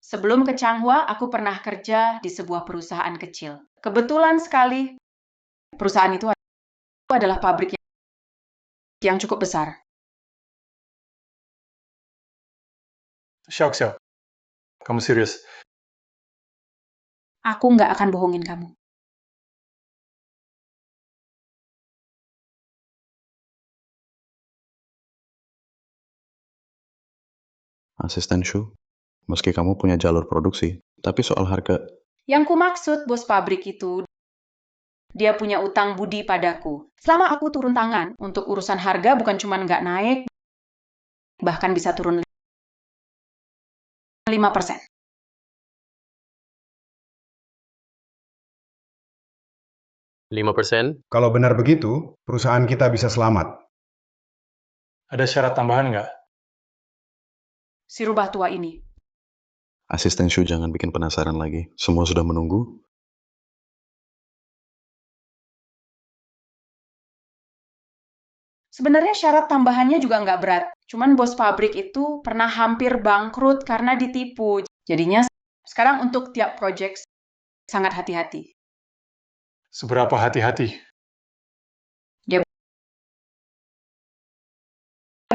Sebelum ke Changhua, aku pernah kerja di sebuah perusahaan kecil. Kebetulan sekali, perusahaan itu adalah pabrik yang cukup besar. Xiao. Kamu serius? Aku nggak akan bohongin kamu. Asisten Shu, meski kamu punya jalur produksi, tapi soal harga, Yang ku maksud bos pabrik itu, dia punya utang budi padaku. Selama aku turun tangan untuk urusan harga bukan cuma nggak naik, bahkan bisa turun 5%. kalau benar begitu, perusahaan kita bisa selamat. Ada syarat tambahan nggak? Si rubah tua ini. asisten Shu jangan bikin penasaran lagi. Semua sudah menunggu. Sebenarnya syarat tambahannya juga nggak berat. Cuman bos pabrik itu pernah hampir bangkrut karena ditipu. Jadinya sekarang untuk tiap project sangat hati-hati. Seberapa hati-hati? Dia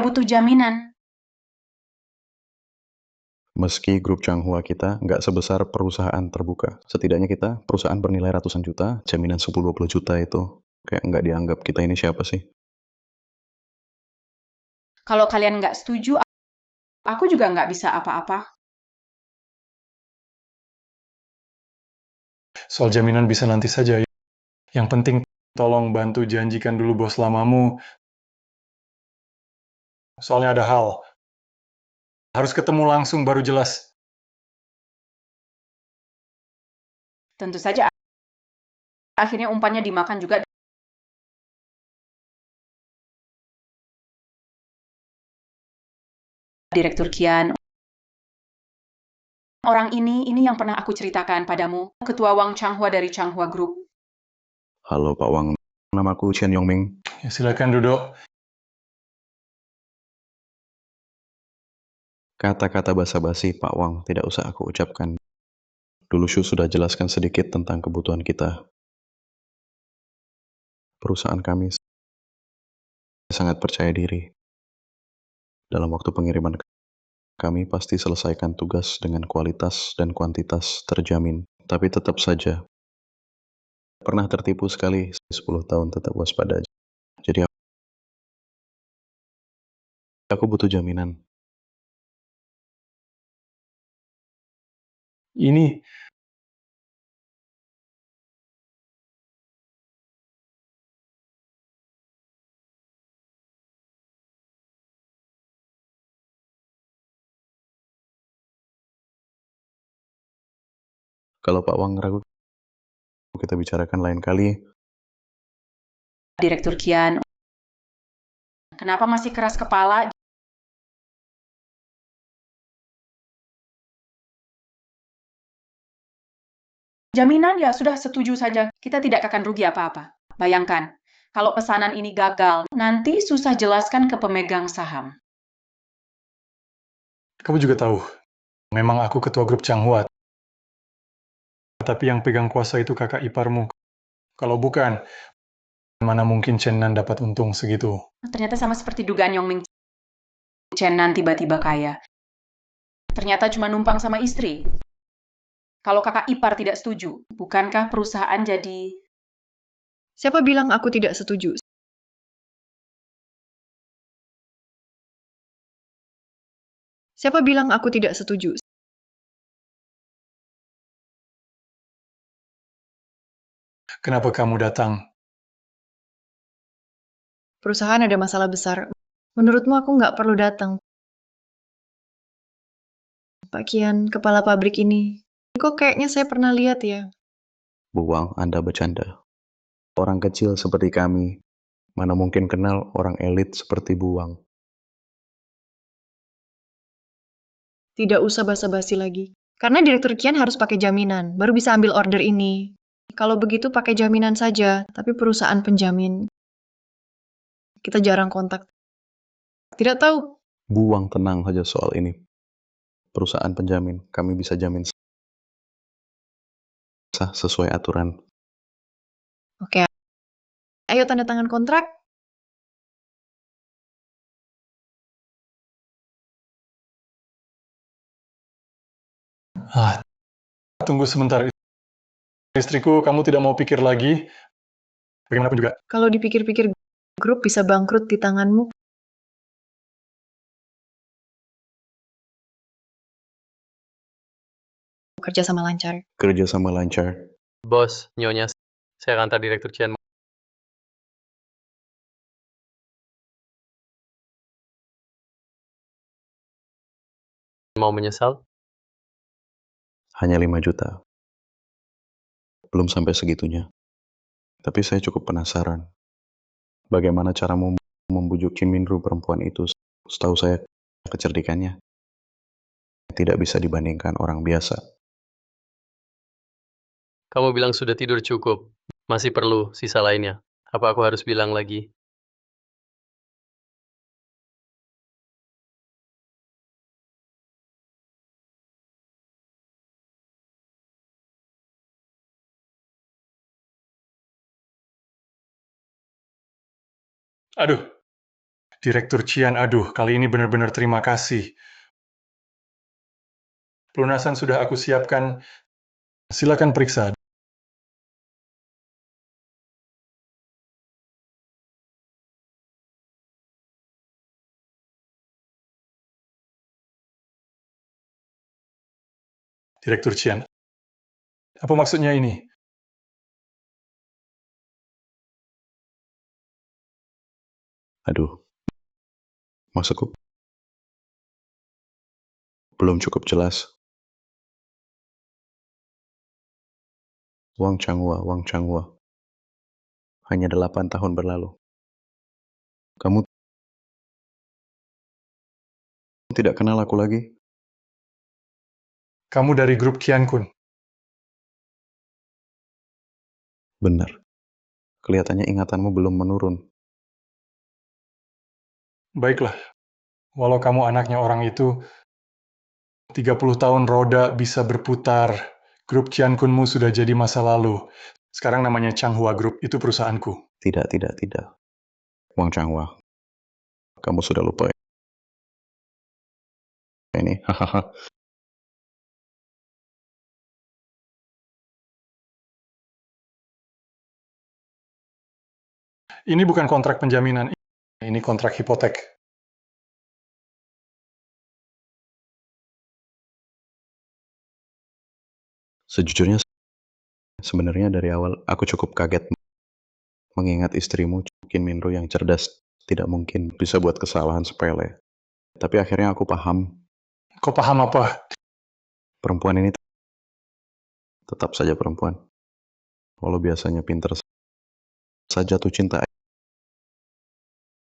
butuh jaminan. Meski grup Changhua kita nggak sebesar perusahaan terbuka, setidaknya kita perusahaan bernilai ratusan juta, jaminan 10-20 juta itu kayak nggak dianggap kita ini siapa sih. Kalau kalian nggak setuju, aku juga nggak bisa apa-apa. Soal jaminan bisa nanti saja. Yang penting, tolong bantu janjikan dulu bos lamamu. Soalnya ada hal. Harus ketemu langsung baru jelas. Tentu saja akhirnya umpannya dimakan juga. Direktur Kian. Orang ini yang pernah aku ceritakan padamu, Ketua Wang Changhua dari Changhua Group. Halo Pak Wang, namaku Chen Yongming. Ya, silakan duduk. Kata-kata basa-basi Pak Wang tidak usah aku ucapkan. Dulu Shu sudah jelaskan sedikit tentang kebutuhan kita. Perusahaan kami sangat percaya diri. Dalam waktu pengiriman kami pasti selesaikan tugas dengan kualitas dan kuantitas terjamin. Tapi tetap saja, pernah tertipu sekali 10 tahun tetap waspada. Jadi aku butuh jaminan. Ini Kalau Pak Wang ragu, kita bicarakan lain kali. Direktur Kian. Kenapa masih keras kepala? Jaminan ya sudah setuju saja. Kita tidak akan rugi apa-apa. Bayangkan, kalau pesanan ini gagal, nanti susah jelaskan ke pemegang saham. kamu juga tahu, memang aku ketua grup Changhua. Tapi yang pegang kuasa itu kakak iparmu. Kalau bukan, mana mungkin Chen Nan dapat untung segitu? Ternyata sama seperti dugaan Yongming Chen Nan tiba-tiba kaya. Ternyata cuma numpang sama istri. Kalau kakak ipar tidak setuju, bukankah perusahaan jadi... Siapa bilang aku tidak setuju? Siapa bilang aku tidak setuju? Kenapa kamu datang? Perusahaan ada masalah besar. Menurutmu aku nggak perlu datang? Pak Kian, kepala pabrik ini. Kok kayaknya saya pernah lihat ya? Buang, Anda bercanda. Orang kecil seperti kami, mana mungkin kenal orang elit seperti Buang. Tidak usah basa-basi lagi. Karena Direktur Kian harus pakai jaminan, baru bisa ambil order ini. Kalau begitu pakai jaminan saja, tapi perusahaan penjamin. Kita jarang kontak. Tidak tahu. Buang, tenang saja soal ini. Perusahaan penjamin, kami bisa jamin sah sesuai aturan. Oke, ayo tanda tangan kontrak. Ah, tunggu sebentar. Istriku, kamu tidak mau pikir lagi? Bagaimanapun juga, Kalau dipikir-pikir, grup bisa bangkrut di tanganmu. Kerja sama lancar. Kerja sama lancar. Bos, Nyonya, saya antar Direktur Cian. Mau menyesal? Hanya 5 juta. Belum sampai segitunya. Tapi saya cukup penasaran. Bagaimana caramu membujuk Chin Minru perempuan itu? Setahu saya, kecerdikannya tidak bisa dibandingkan orang biasa. Kamu bilang sudah tidur cukup. Masih perlu sisa lainnya. Apa aku harus bilang lagi? aduh, Direktur Cian, aduh, kali ini benar-benar terima kasih. Pelunasan sudah aku siapkan. Silakan periksa. Direktur Cian, apa maksudnya ini? Aduh, maksudku belum cukup jelas. Wang Changhua. Hanya 8 tahun berlalu. Kamu tidak kenal aku lagi? Kamu dari grup Kian Kun. Benar. Kelihatannya ingatanmu belum menurun. Baiklah, walau kamu anaknya orang itu, 30 tahun roda bisa berputar. Grup Kian Kunmu sudah jadi masa lalu. Sekarang namanya Changhua Group, itu perusahaanku. Tidak. Wang Changhua, kamu sudah lupa ini. Hahaha. Ini bukan kontrak penjaminan, ini kontrak hipotek. Sejujurnya, sebenarnya dari awal aku cukup kaget mengingat istrimu Chin Minru yang cerdas tidak mungkin bisa buat kesalahan sepele. Tapi akhirnya aku paham, Kau paham apa? perempuan ini tetap saja perempuan. Walau biasanya pinter saja jatuh cinta,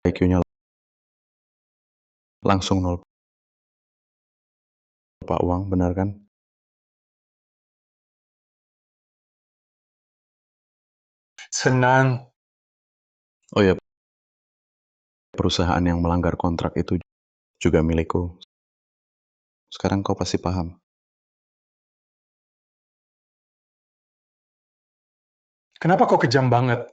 IQ-nya langsung nol. Pak Wang, benar kan? Senang. Oh ya, perusahaan yang melanggar kontrak itu juga milikku. Sekarang kau pasti paham. Kenapa kau kejam banget?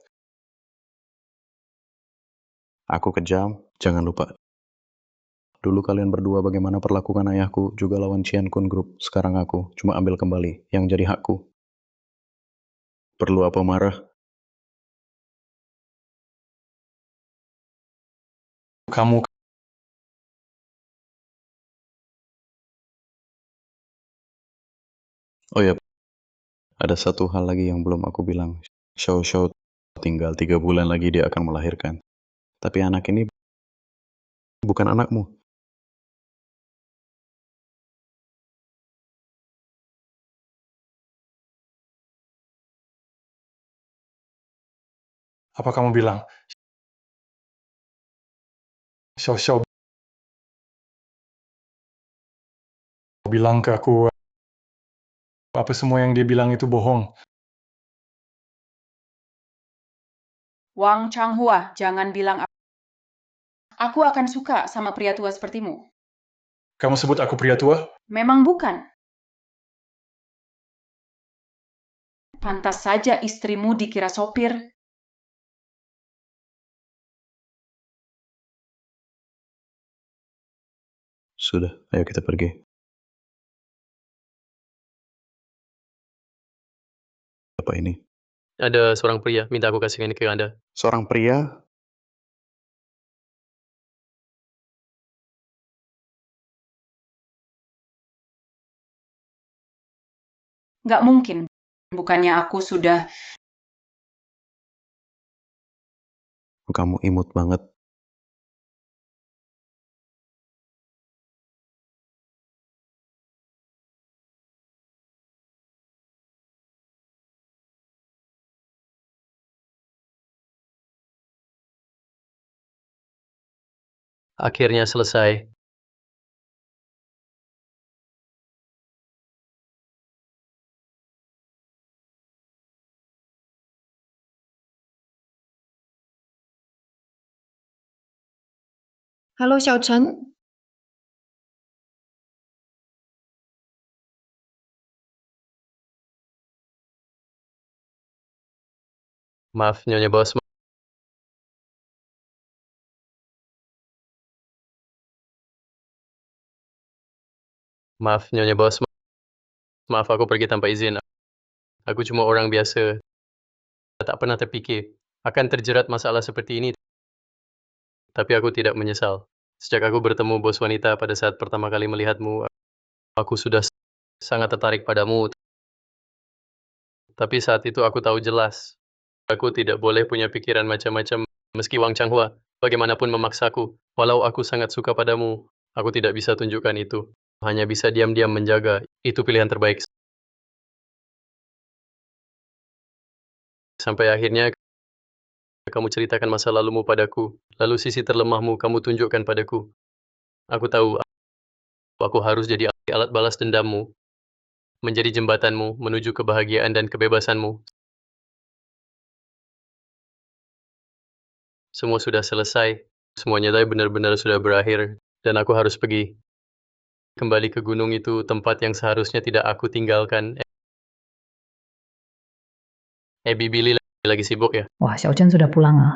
Aku kejam, jangan lupa. Dulu kalian berdua bagaimana perlakukan ayahku juga lawan Cian Kun Group. Sekarang aku cuma ambil kembali yang jadi hakku. Perlu apa marah? Kamu Oh ya, ada satu hal lagi yang belum aku bilang. Xiao Xiao tinggal 3 bulan lagi dia akan melahirkan. Tapi anak ini bukan anakmu. apa kamu bilang? Xiao Xiao bilang ke aku apa semua yang dia bilang itu bohong. Wang Changhua, jangan bilang aku akan suka sama pria tua sepertimu. Kamu sebut aku pria tua? Memang bukan. Pantas saja istrimu dikira sopir. Sudah, ayo kita pergi. Apa ini? Ada seorang pria minta aku kasihkan ini ke Anda. Seorang pria? Nggak mungkin. Bukannya aku sudah... Kamu imut banget. Akhirnya selesai. Halo Xiao Chen, Maaf, Nyonya Bos. Maaf, Nyonya Bos. Maaf, aku pergi tanpa izin. Aku cuma orang biasa. Tak pernah terpikir akan terjerat masalah seperti ini. Tapi aku tidak menyesal. Sejak aku bertemu bos wanita pada saat pertama kali melihatmu, aku sudah sangat tertarik padamu. Tapi saat itu aku tahu jelas, aku tidak boleh punya pikiran macam-macam. Meski Wang Changhua bagaimanapun memaksaku, walau aku sangat suka padamu, aku tidak bisa tunjukkan itu. Hanya bisa diam-diam menjaga. Itu pilihan terbaik. Sampai akhirnya kamu ceritakan masa lalumu padaku. Lalu sisi terlemahmu kamu tunjukkan padaku. Aku tahu aku harus jadi alat balas dendammu, menjadi jembatanmu menuju kebahagiaan dan kebebasanmu. Semua sudah selesai. Semuanya tadi benar-benar sudah berakhir. Dan aku harus pergi. Kembali ke gunung itu, tempat yang seharusnya tidak aku tinggalkan. Bibi lagi sibuk ya? Wah, Xiao Chen sudah pulang ah.